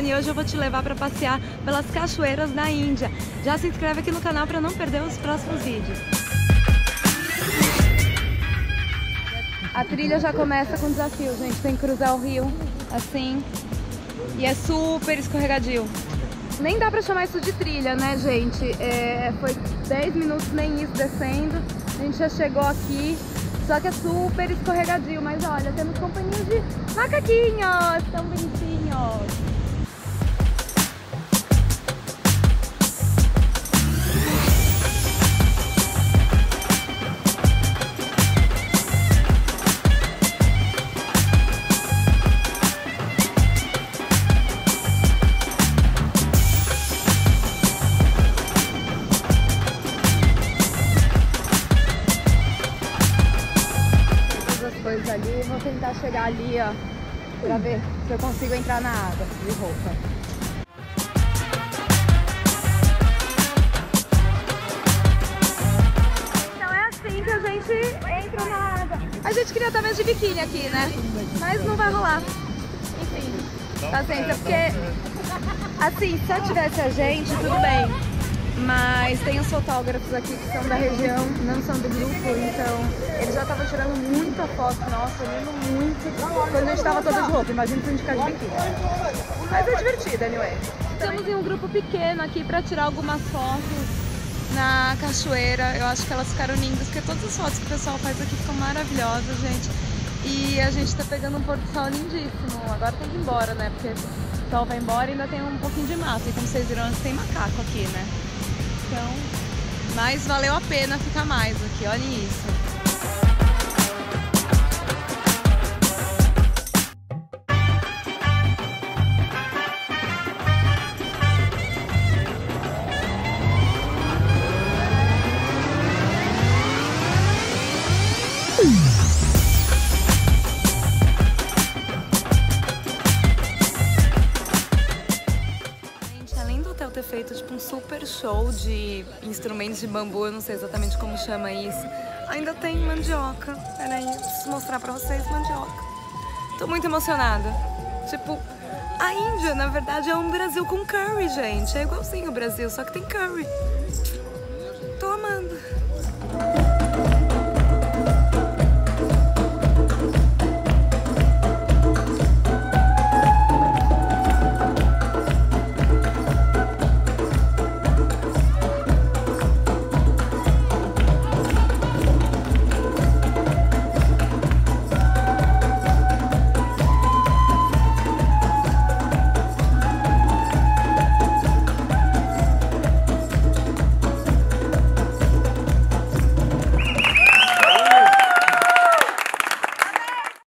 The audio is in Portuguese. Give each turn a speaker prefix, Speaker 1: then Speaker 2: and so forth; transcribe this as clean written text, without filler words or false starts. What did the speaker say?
Speaker 1: Simone e hoje eu vou te levar para passear pelas cachoeiras da Índia. Já se inscreve aqui no canal para não perder os próximos vídeos. A trilha já começa com desafio, gente. Tem que cruzar o rio assim e é super escorregadio. Nem dá pra chamar isso de trilha, né, gente? Foi 10 minutos, nem isso, descendo. A gente já chegou aqui, só que é super escorregadio. Mas olha, temos companhia de macaquinhos, tão bonitinhos. Ali, vou tentar chegar ali, ó, pra ver se eu consigo entrar na água de roupa. Então é assim que a gente entra na água. A gente queria estar mais de biquíni aqui, né? Mas não vai rolar. Enfim, paciência, porque assim, se eu tivesse a gente, tudo bem. Mas tem os fotógrafos aqui que são da região, não são do grupo, então eles já estavam tirando muita foto nossa, olhando muito quando a gente tava toda de roupa. Imagina se a gente ficar de biquíni. Mas é divertido, anyway. Estamos em um grupo pequeno aqui pra tirar algumas fotos na cachoeira. Eu acho que elas ficaram lindas, porque todas as fotos que o pessoal faz aqui ficam maravilhosas, gente. E a gente tá pegando um pôr do sol lindíssimo. Agora tem que ir embora, né? Porque o sol vai embora e ainda tem um pouquinho de mato. E como vocês viram, antes tem macaco aqui, né? Então, mas valeu a pena ficar mais aqui, olhem isso. Ter feito tipo um super show de instrumentos de bambu, eu não sei exatamente como chama isso. Ainda tem mandioca. Peraí, eu preciso mostrar pra vocês mandioca. Tô muito emocionada. Tipo, a Índia, na verdade, é um Brasil com curry, gente. É igualzinho o Brasil, só que tem curry. Tô amando.